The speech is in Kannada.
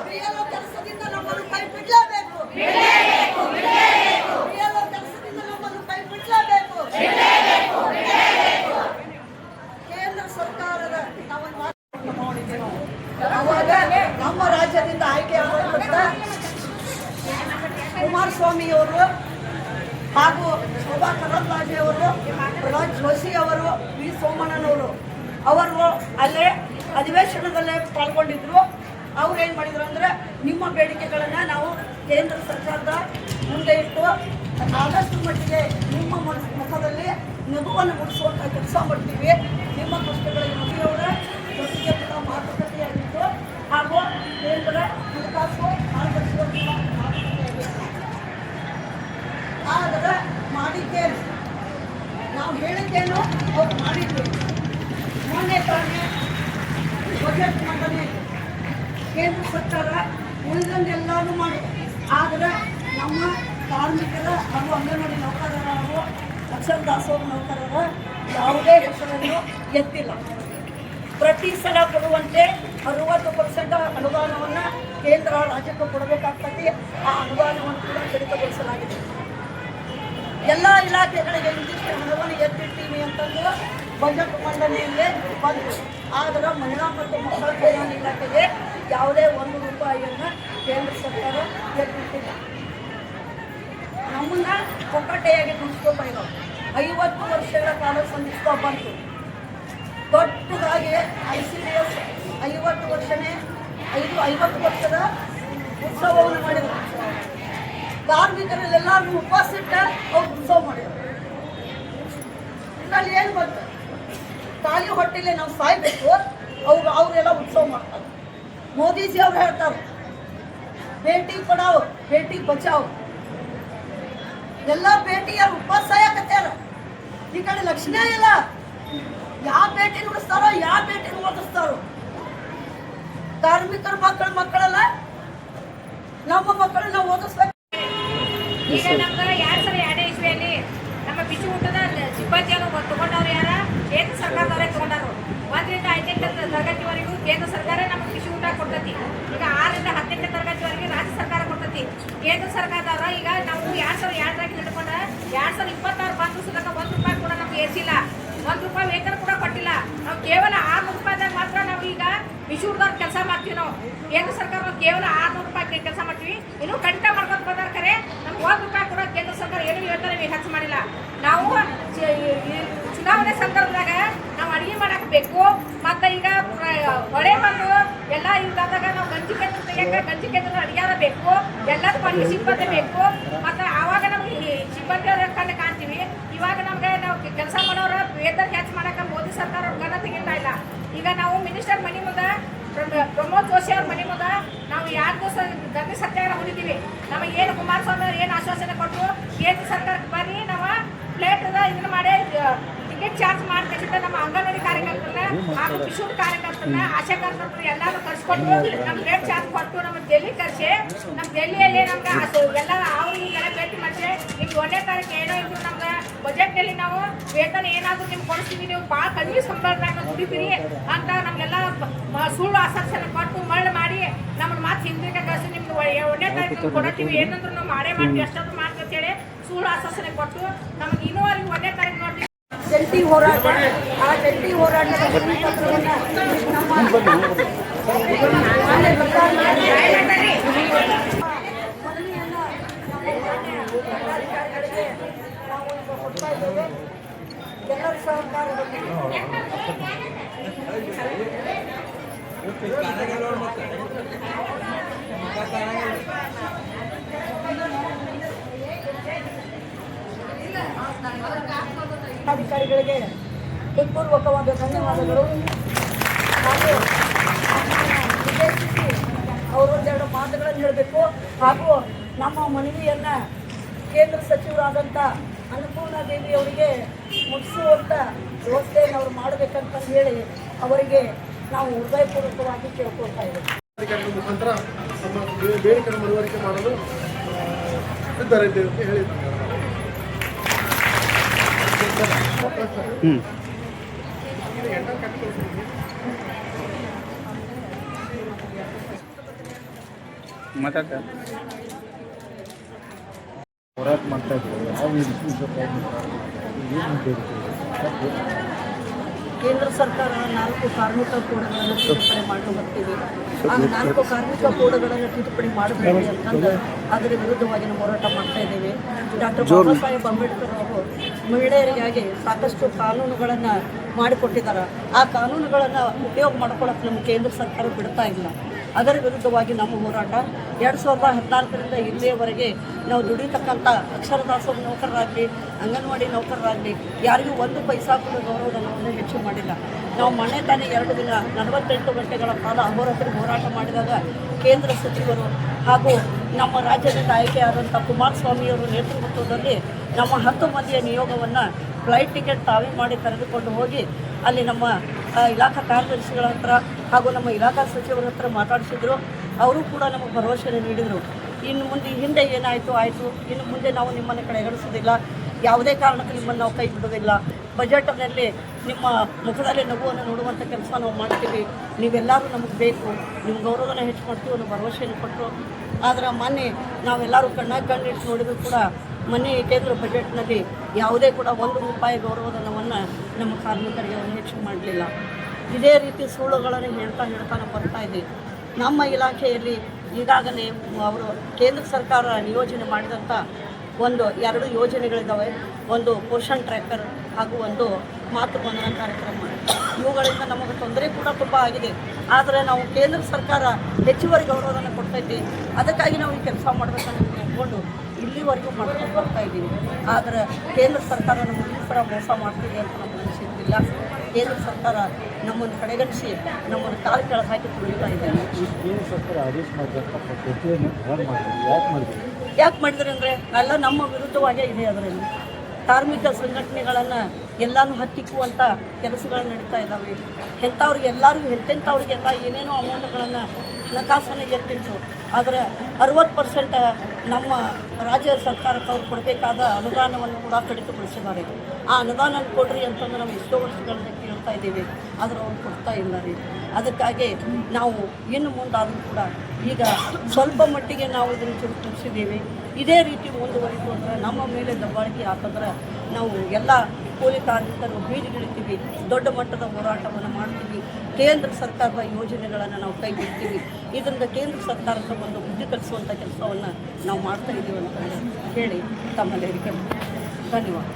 ಬಿಎಲ್ಒ ಕೆಲಸದಿಂದ ನಮ್ಮನ್ನು ಕೈ ಬಿಡಲೇಬೇಕು. ಬಿಎಲ್ಒ ಕೆಲಸದಿಂದ ನಮ್ಮನ್ನು ಕೈ ಬಿಡಲೇಬೇಕು. ಕೇಂದ್ರ ಸರ್ಕಾರದ ಅವಾಗ ನಮ್ಮ ರಾಜ್ಯದಿಂದ ಆಯ್ಕೆ ಆಗಿರುವಂತ ಕುಮಾರಸ್ವಾಮಿ ಅವರು ಹಾಗೂ ಶೋಭಾ ಕರಂದ್ಲಾಜೆ ಅವರು, ಪ್ರಹ್ಲಾದ್ ಜೋಶಿ ಅವರು, ವಿ ಸೋಮಣ್ಣನವರು ಅವರು ಅಲ್ಲೇ ಅಧಿವೇಶನದಲ್ಲೇ ಪಾಲ್ಗೊಂಡಿದ್ರು. ಅವ್ರು ಏನು ಮಾಡಿದ್ರು ಅಂದರೆ, ನಿಮ್ಮ ಬೇಡಿಕೆಗಳನ್ನು ನಾವು ಕೇಂದ್ರ ಸರ್ಕಾರದ ಮುಂದೆ ಇಟ್ಟು ಆದಷ್ಟು ಮಟ್ಟಿಗೆ ನಿಮ್ಮ ಮುಖದಲ್ಲಿ ನಗುವನ್ನು ಮೂಡಿಸುವಂಥ ಕೆಲಸ ಮಾಡ್ತೀವಿ. ನಿಮ್ಮ ಕಷ್ಟಗಳಿಗೆ ಮೋದಿಯವರ ಜೊತೆಗೆ ಕೂಡ ಮಾತುಕತೆಯಾಗಿತ್ತು ಹಾಗೂ ಕೇಂದ್ರ ಹಣಕಾಸು ಮಾರ್ಗದರ್ಶಿಗಳ ಮಾತುಕತೆಯಾಗಿತ್ತು. ಆದರೆ ಮಾಡಿದ್ದೇನೆ, ನಾವು ಹೇಳಿದ್ದೇನೋ ಅವ್ರು ಮಾಡಿದ್ವಿ. ಮೊನ್ನೆ ತಾನೇ ಬಜೆಟ್ ಮಂಡನೆ ಕೇಂದ್ರ ಸರ್ಕಾರ ಉಳಿದಂಗೆಲ್ಲರೂ ಮಾಡಿದೆ. ಆದರೆ ನಮ್ಮ ಕಾರ್ಮಿಕರ ಹಾಗೂ ಅಂಗನವಾಡಿ ನೌಕರರ ಹಾಗೂ ಅಕ್ಷರ ದಾಸೋಹ ನೌಕರರ ಯಾವುದೇ ಹೆಸರನ್ನು ಎತ್ತಿಲ್ಲ. ಪ್ರತಿ ಸಲ ಕೊಡುವಂತೆ 60% ಅನುದಾನವನ್ನು ಕೇಂದ್ರ ರಾಜ್ಯಕ್ಕೆ ಕೊಡಬೇಕಾಗ್ತದೆ. ಆ ಅನುದಾನವನ್ನು ಕೂಡ ಕಡಿತಗೊಳಿಸಲಾಗಿದೆ. ಎಲ್ಲ ಇಲಾಖೆಗಳಿಗೆ ಇಂದಿಷ್ಟು ಹಣವನ್ನು ಎತ್ತಿರ್ತೀವಿ ಅಂತಂದು ಬಜೆಟ್ ಮಂಡನೆಯಲ್ಲೇ ಬಂತು. ಆದರೆ ಮಹಿಳಾ ಮತ್ತು ಮಕ್ಕಳ ಕಲ್ಯಾಣ ಇಲಾಖೆಗೆ ಯಾವುದೇ 1 ರೂಪಾಯಿಯನ್ನು ಕೇಂದ್ರ ಸರ್ಕಾರ ಎತ್ತಿಟ್ಟಿಲ್ಲ. ನಮ್ಮನ್ನ ಕೊಕ್ಕಟೆಯಾಗಿ ನುಡಿಸ್ಕೊತಾ ಇದ್ದಾವೆ. 50 ವರ್ಷಗಳ ಕಾಲ ಸಂಧಿಸ್ತಾ ಬಂತು. ದೊಡ್ಡದಾಗಿ ICDS 50 ವರ್ಷದ ಉತ್ಸವವನ್ನು ಮಾಡಿದರು. ಕಾರ್ಮಿಕರಲ್ಲೆಲ್ಲರೂ ಉಪವಾಸಿಟ್ಟ ಅವ್ರು ಉತ್ಸವ ಮಾಡಿದರು. ಇದರಲ್ಲಿ ಏನು ಬಂತು? ಖಾಲಿ ಹೊಟ್ಟೆಲೆ ನಾವು ಸಾಯ್ಬೇಕು, ಅವರೆಲ್ಲ ಉತ್ಸವ ಮಾಡ್ತಾರೆ. ಮೋದಿಜಿ ಅವ್ರು ಹೇಳ್ತಾರೆ, ಬೇಟಿ ಪಡಾವ್ ಬೇಟಿ ಬಚಾವ್. ಎಲ್ಲ ಬೇಟಿಯಾರು ಉಪವಾಸ ಸಾಯಕತ್ಯಾರ. ಈ ಕಡೆ ಲಕ್ಷಣೇ ಇಲ್ಲ. ಯಾವ ಬೇಟಿ ನುಡಿಸ್ತಾರೋ, ಯಾವ ಬೇಟಿ ಓದಿಸ್ತಾರೋ. ಕಾರ್ಮಿಕರ ಮಕ್ಕಳಲ್ಲ, ನಮ್ಮ ಮಕ್ಕಳನ್ನ ಓದಿಸ್ಬೇಕು. ಈಗ ನಮ್ಗೆ 2002 ಇಸ್ವಿಯಲ್ಲಿ ನಮ್ಮ ಬಿಸಿ ಊಟದ ಸಿಬ್ಬಂದಿಯನ್ನು ತಗೊಂಡವ್ರು ಯಾರ? ಕೇಂದ್ರ ಸರ್ಕಾರದವರೇ ತಗೊಂಡರು. 1ರಿಂದ 5ನೇ ತರಗತಿವರೆಗೂ ಕೇಂದ್ರ ಸರ್ಕಾರ ನಮಗೆ ಬಿಸಿ ಊಟ ಕೊಡ್ತೈತಿ. ಈಗ 6ರಿಂದ 10ನೇ ತರಗತಿವರೆಗೆ ರಾಜ್ಯ ಸರ್ಕಾರ ಕೊಡ್ತೈತಿ. ಕೇಂದ್ರ ಸರ್ಕಾರದವರ ಈಗ ನಾವು 2002 ಹಿಡ್ಕೊಂಡ 2026 ಬಂದು ಸುಧಾಕ 1 ರೂಪಾಯಿ ಕೂಡ ನಮ್ಗೆ ಏರಿಸಿಲ್ಲ. 1 ರೂಪಾಯಿ ವೇತನ ಕೂಡ ಕೊಟ್ಟಿಲ್ಲ. ನಾವು ಕೇವಲ 600 ರೂಪಾಯಿದಾಗ ಮಾತ್ರ ನಾವು ಈಗ ಬಿಸಿ ಊಟದವ್ರು ಕೆಲಸ ಮಾಡ್ತೀವಿ. ನಾವು ಕೇಂದ್ರ ಸರ್ಕಾರ ಕೇವಲ 600 ರೂಪಾಯಿ ಕೆಲಸ ಮಾಡ್ತೀವಿ. ಇನ್ನೂ ಕಡಿತ ಮಾಡ್ಕೊಂಡು ಬಂದಾರ. ಖರೆ ನಮ್ಗೆ 1 ರೂಪಾಯಿ ಕೂಡ ಕೇಂದ್ರ ಸರ್ಕಾರ ಏನು ವೇತನ ಹೆಚ್ಚು ಮಾಡಿಲ್ಲ. ನಾವು ಚುನಾವಣೆ ಸಂದರ್ಭದಾಗ ನಾವು ಅಡುಗೆ ಮಾಡಕ್ಕೆ ಬೇಕು. ಮತ್ತು ಈಗ ಹೊಳೆ ಬಂದು ಎಲ್ಲ ಇದಾದಾಗ ನಾವು ಗಂಜಿ ಕೇಂದ್ರ ತೆಗಿಯಕ್ಕೆ ಗಂಜಿ ಕೇಂದ್ರ ಅಡಿಯಾರ ಬೇಕು. ಎಲ್ಲದಕ್ಕೂ ಅಡುಗೆ ಸಿಬ್ಬಂದಿ ಬೇಕು. ಮತ್ತು ಆವಾಗ ನಮ್ಗೆ ಸಿಬ್ಬಂದಿ ಕಂಡು ಕಾಣ್ತೀವಿ. ಇವಾಗ ನಮ್ಗೆ ನಾವು ಕೆಲಸ ಮಾಡೋರ ವೇತನ ಹೆಚ್ಚು ಮಾಡಕ್ಕೆ ಮೋದಿ ಸರ್ಕಾರ ಗಮನ ತೆಗಿತಾ ಇಲ್ಲ. ಈಗ ನಾವು ಮಿನಿಸ್ಟರ್ ಮನೆ ಮುಂದೆ ಪ್ರಮೋದ್ ಜೋಶಿ ಅವ್ರ ಮನೆ ಮುಂದೆ ನಾವು 2 ದಿವಸ ಧರಣಿ ಸತ್ಯಾಗ್ರಹ ಹೊಡಿತೀವಿ. ನಮಗೆ ಏನು ಕುಮಾರಸ್ವಾಮಿ ಅವ್ರು ಏನು ಆಶ್ವಾಸನೆ ಕೊಟ್ಟರು, ಕೇಂದ್ರ ಸರ್ಕಾರಕ್ಕೆ ಬನ್ನಿ ನಾವು ಪ್ಲೇಟ್ ಇದನ್ನ ಮಾಡಿ ಟಿಕೆಟ್ ಚಾರ್ಜ್ ಮಾಡ್ತಿದ್ದ ನಮ್ಮ ಅಂಗನವಾಡಿ ಕಾರ್ಯಕರ್ತರನ್ನ ಹಾಗೂ ಕಿಶೋರ್ ಕಾರ್ಯಕರ್ತರನ್ನ ಆಶಾ ಕಾರ್ಯಕರ್ತರು ಎಲ್ಲರೂ ಕರ್ಸ್ಕೊಟ್ಟು ನಮ್ಮ ರೇಟ್ ಚಾರ್ಜ್ ಕೊಟ್ಟು ನಮ್ಮ ಡೆಲ್ಲಿ ಕರ್ಸಿ ನಮ್ಮ ಡೆಲ್ಲಿಯಲ್ಲಿ ನಮ್ಗೆ ಎಲ್ಲ ಅವ್ರಿಗೆಲ್ಲ ಭೇಟಿ ಮಾಡಿಸಿ ನಿಮ್ಗೆ 1ನೇ ತಾರೀಕು ಏನೋ ಇದ್ರು ನಮ್ಗೆ ಬಜೆಟ್ನಲ್ಲಿ ನಾವು ವೇತನ ಏನಾದರೂ ನಿಮ್ಗೆ ಕೊಡಿಸ್ತೀವಿ, ನೀವು ಭಾಳ ಕಡಿಮೆ ಸಂಬಳದಾಗ ದುಡಿತೀರಿ ಅಂತ ನಮಗೆಲ್ಲ ಸುಳ್ಳು ಆಶ್ವಾಸನೆ ಕೊಟ್ಟು ಮಳ್ಳು ಮಾಡಿ ನಮ್ಮನ್ನು ಮಾತು ಹಿಂದಿನ ಕಳಿಸಿ ನಿಮ್ಗೆ 1ನೇ ತಾರೀಕು ಕೊಡ್ತೀವಿ, ಏನಂದ್ರು ನಾವು ಮಾಡೇ ಮಾಡ್ತೀವಿ, ಎಷ್ಟಾದ್ರು ಮಾಡ್ತೀವಿ ಅಂತೇಳಿ ಸುಳ್ಳು ಆಶ್ವಾಸನೆ ಕೊಟ್ಟು ನಮಗೆ ಇನ್ನೂವರೆಗೆ 1ನೇ ತಾರೀಕು ನೋಡ್ತೀವಿ. ಜಂಟಿ ಹೋರಾಟ, ಆ ಜಂಟಿ ಹೋರಾಟದ ಪತ್ರವನ್ನು ನಮ್ಮ ಮನವಿಯನ್ನು ಜಿಲ್ಲಾಧಿಕಾರಿಗಳಿಗೆ ನಾವು ಈಗ ಕೊಡ್ತಾ ಇದ್ದೇವೆ. ಎಲ್ಲರ ಸಹಕಾರದಲ್ಲಿ ಅಧಿಕಾರಿಗಳಿಗೆ ಹೃತ್ಪೂರ್ವಕವಾದ ಧನ್ಯವಾದಗಳು. ಹಾಗೂ ಉದ್ದೇಶಿಸಿ ಅವರು 2 ಮಾತುಗಳನ್ನು ಹೇಳಬೇಕು. ಹಾಗೂ ನಮ್ಮ ಮನವಿಯನ್ನು ಕೇಂದ್ರ ಸಚಿವರಾದಂಥ ಅನ್ನಪೂರ್ಣಾ ದೇವಿ ಅವರಿಗೆ ಮುಗಿಸುವಂಥ ವ್ಯವಸ್ಥೆಯನ್ನು ಅವರು ಮಾಡಬೇಕಂತ ಹೇಳಿ ಅವರಿಗೆ ನಾವು ಹೃದಯಪೂರ್ವಕವಾಗಿ ಕೇಳ್ಕೊಳ್ತಾ ಇದ್ದೇವೆ. ಮುಖಾಂತರ ನಮ್ಮ ಬೇಡಿಕೆ ಮನವರಿಕೆ ಮಾಡಲು ಸಿದ್ಧರಿದ್ದೇವೆ ಅಂತ ಹೇಳಿದ್ದಾರೆ. ಮಾತಾಡ್ತ ಹೋರಾಟ ಮಾಡ್ತಾ ಇದ್ರು ಯಾವ ಕೇಂದ್ರ ಸರ್ಕಾರ 4 ಕಾರ್ಮಿಕ ಕೋಡ್ಗಳನ್ನು ತಿದ್ದುಪಡಿ ಮಾಡಿ ಬರ್ತೀವಿ. ಆ 4 ಕಾರ್ಮಿಕ ಕೋಡ್ಗಳನ್ನು ತಿದ್ದುಪಡಿ ಮಾಡಬೇಕು ಅಂತಂದ್ರೆ ಅದರ ವಿರುದ್ಧವಾಗಿ ನಾವು ಹೋರಾಟ ಮಾಡ್ತಾ ಇದ್ದೇವೆ. ಡಾಕ್ಟರ್ ಬಾಬಾ ಸಾಹೇಬ್ ಅಂಬೇಡ್ಕರ್ ಅವರು ಮಹಿಳೆಯರಿಗಾಗಿ ಸಾಕಷ್ಟು ಕಾನೂನುಗಳನ್ನು ಮಾಡಿಕೊಟ್ಟಿದ್ದಾರೆ. ಆ ಕಾನೂನುಗಳನ್ನು ಉಪಯೋಗ ಮಾಡ್ಕೊಳ್ಳೋಕೆ ನಮ್ಮ ಕೇಂದ್ರ ಸರ್ಕಾರ ಬಿಡ್ತಾ ಇಲ್ಲ. ಅದರ ವಿರುದ್ಧವಾಗಿ ನಮ್ಮ ಹೋರಾಟ 2014ರಿಂದ ಇಲ್ಲಿಯವರೆಗೆ ನಾವು ದುಡಿತಕ್ಕಂಥ ಅಕ್ಷರದಾಸೋಹ ನೌಕರರಾಗಲಿ, ಅಂಗನವಾಡಿ ನೌಕರರಾಗಲಿ ಯಾರಿಗೂ 1 ಪೈಸಾ ಕೂಡ ಗೌರವಧನವನ್ನು ಹೆಚ್ಚು ಮಾಡಿಲ್ಲ. ನಾವು ಮೊನ್ನೆ ತಾನೇ 2 ದಿನ 48 ಗಂಟೆಗಳ ಕಾಲ ಅಹೋರಾತ್ರಿ ಹೋರಾಟ ಮಾಡಿದಾಗ ಕೇಂದ್ರ ಸಚಿವರು ಹಾಗೂ ನಮ್ಮ ರಾಜ್ಯದಿಂದ ಆಯ್ಕೆಯಾದಂಥ ಕುಮಾರಸ್ವಾಮಿಯವರ ನೇತೃತ್ವದಲ್ಲಿ ನಮ್ಮ 10 ಮಂದಿಯ ನಿಯೋಗವನ್ನು ಫ್ಲೈಟ್ ಟಿಕೆಟ್ ತಾವೇ ಮಾಡಿ ಕರೆದುಕೊಂಡು ಹೋಗಿ ಅಲ್ಲಿ ನಮ್ಮ ಇಲಾಖಾ ಕಾರ್ಯದರ್ಶಿಗಳ ಹತ್ರ ಹಾಗೂ ನಮ್ಮ ಇಲಾಖಾ ಸಚಿವರ ಹತ್ರ ಮಾತಾಡಿಸಿದ್ರು. ಅವರು ಕೂಡ ನಮಗೆ ಭರವಸೆ ನೀಡಿದರು. ಇನ್ನು ಮುಂದೆ ಹಿಂದೆ ಏನಾಯಿತು ಆಯಿತು, ಇನ್ನು ಮುಂದೆ ನಾವು ನಿಮ್ಮನ್ನು ಕಡೆಗಣಿಸೋದಿಲ್ಲ, ಯಾವುದೇ ಕಾರಣಕ್ಕೂ ನಿಮ್ಮನ್ನು ನಾವು ಕೈ ಬಿಡೋದಿಲ್ಲ. ಬಜೆಟ್ನಲ್ಲಿ ನಿಮ್ಮ ಮುಖದಲ್ಲಿ ನಗುವನ್ನು ನೋಡುವಂಥ ಕೆಲಸ ನಾವು ಮಾಡ್ತೀವಿ, ನೀವೆಲ್ಲರೂ ನಮಗೆ ಬೇಕು, ನಿಮ್ಮ ಗೌರವನ ಹೆಚ್ಚು ಮಾಡ್ತೀವಿ ಅನ್ನೋ ಭರವಸೆಯನ್ನು ಕೊಟ್ಟರು. ಆದರೆ ಮೊನ್ನೆ ನಾವೆಲ್ಲರೂ ಕಣ್ಣಿಟ್ಟು ನೋಡಿದರೂ ಕೂಡ ಮೊನ್ನೆ ಕೇಂದ್ರ ಬಜೆಟ್ನಲ್ಲಿ ಯಾವುದೇ ಕೂಡ 1 ರೂಪಾಯಿ ಗೌರವಧನವನ್ನು ನಮ್ಮ ಕಾರ್ಮಿಕರಿಗೆ ಹೆಚ್ಚು ಮಾಡಲಿಲ್ಲ. ಇದೇ ರೀತಿ ಸುಳ್ಳುಗಳನ್ನು ಹೇಳ್ತಾ ನಾವು ಬರ್ತಾ ಇದ್ದೀವಿ. ನಮ್ಮ ಇಲಾಖೆಯಲ್ಲಿ ಈಗಾಗಲೇ ಅವರು ಕೇಂದ್ರ ಸರ್ಕಾರ ನಿಯೋಜನೆ ಮಾಡಿದಂಥ 2 ಯೋಜನೆಗಳಿದ್ದಾವೆ. ಒಂದು ಪೋಷಣ್ ಟ್ರ್ಯಾಕರ್ ಹಾಗೂ ಒಂದು ಮಾತೃವಂದನಾ ಕಾರ್ಯಕ್ರಮ. ಇವುಗಳಿಂದ ನಮಗೆ ತೊಂದರೆ ಕೂಡ ತುಂಬ ಆಗಿದೆ. ಆದರೆ ನಾವು ಕೇಂದ್ರ ಸರ್ಕಾರ ಹೆಚ್ಚುವರಿ ಗೌರವವನ್ನು ಕೊಡ್ತೈತಿ, ಅದಕ್ಕಾಗಿ ನಾವು ಈ ಕೆಲಸ ಮಾಡಬೇಕಂತ ತಿಳ್ಕೊಂಡು ಇಲ್ಲಿವರೆಗೂ ಮಾಡ್ಕೊಂಡು ಬರ್ತಾ ಇದ್ದೀವಿ. ಆದರೆ ಕೇಂದ್ರ ಸರ್ಕಾರ ನಮಗೆ ಈ ಥರ ಮೋಸ ಮಾಡ್ತಿದೆ ಅಂತ ನಮಗೆ ಅನಿಸಿದ್ದಿಲ್ಲ. ಕೇಂದ್ರ ಸರ್ಕಾರ ನಮ್ಮನ್ನು ಕಡೆಗಣಿಸಿ ನಮ್ಮನ್ನು ಕಾಲು ಕೆಳಗೆ ಹಾಕಿ ತುಳಿತಾ ಇದ್ದಾರೆ. ಕೇಂದ್ರ ಸರ್ಕಾರ ಆದೇಶ ಯಾಕೆ ಮಾಡಿದ್ರೆ ಅಂದರೆ ಎಲ್ಲ ನಮ್ಮ ವಿರುದ್ಧವಾಗೇ ಇದೆ. ಅದರಲ್ಲಿ ಕಾರ್ಮಿಕ ಸಂಘಟನೆಗಳನ್ನು ಎಲ್ಲನೂ ಹತ್ತಿಕ್ಕುವಂಥ ಕೆಲಸಗಳು ನಡೀತಾ ಇದ್ದಾವೆ. ಎಲ್ಲರಿಗೂ ಎಂತೆಂಥವ್ರಿಗೆಲ್ಲ ಏನೇನೋ ಅಮೌಂಟ್ಗಳನ್ನು ಹಣಕಾಸನ್ನು ಎತ್ತಿಟ್ಟು, ಆದರೆ 60% ನಮ್ಮ ರಾಜ್ಯ ಸರ್ಕಾರಕ್ಕೆ ಅವ್ರು ಕೊಡಬೇಕಾದ ಅನುದಾನವನ್ನು ಕೂಡ ಕಡಿತಗೊಳಿಸಿದ್ದಾರೆ. ಆ ಅನುದಾನ ಕೊಡ್ರಿ ಅಂತಂದು ನಾವು ಎಷ್ಟೋ ವರ್ಷಗಳಿಂದ ಕೇಳ್ತಾ ಇದ್ದೀವಿ, ಆದರೆ ಅವ್ರು ಕೊಡ್ತಾ ಇಲ್ಲ ರೀ. ಅದಕ್ಕಾಗಿ ನಾವು ಇನ್ನು ಮುಂದಾದರೂ ಕೂಡ ಈಗ ಸ್ವಲ್ಪ ಮಟ್ಟಿಗೆ ನಾವು ಇದನ್ನು ಚುರುಕುಗೊಳಿಸಿದ್ದೀವಿ. ಇದೇ ರೀತಿ ಮುಂದುವರಿತು ಅಂದರೆ ನಮ್ಮ ಮೇಲೆ ದಬ್ಬಾಳಿಕೆ ಹಾಕಿದ್ರೆ ನಾವು ಎಲ್ಲ ಕೂಲಿ ಕಾರ್ಮಿಕರು ಬೀದಿಗಿಳಿತೀವಿ, ದೊಡ್ಡ ಮಟ್ಟದ ಹೋರಾಟವನ್ನು ಮಾಡ್ತೀವಿ. ಕೇಂದ್ರ ಸರ್ಕಾರದ ಯೋಜನೆಗಳನ್ನು ನಾವು ಕೈ ಬಿಡ್ತೀವಿ. ಇದರಿಂದ ಕೇಂದ್ರ ಸರ್ಕಾರದ ಒಂದು ಬುದ್ಧಿ ಕಲಿಸುವಂಥ ಕೆಲಸವನ್ನು ನಾವು ಮಾಡ್ತಾ ಇದ್ದೀವಿ ಅಂತ ಹೇಳಿ ತಮ್ಮಲ್ಲಿ ಧನ್ಯವಾದ.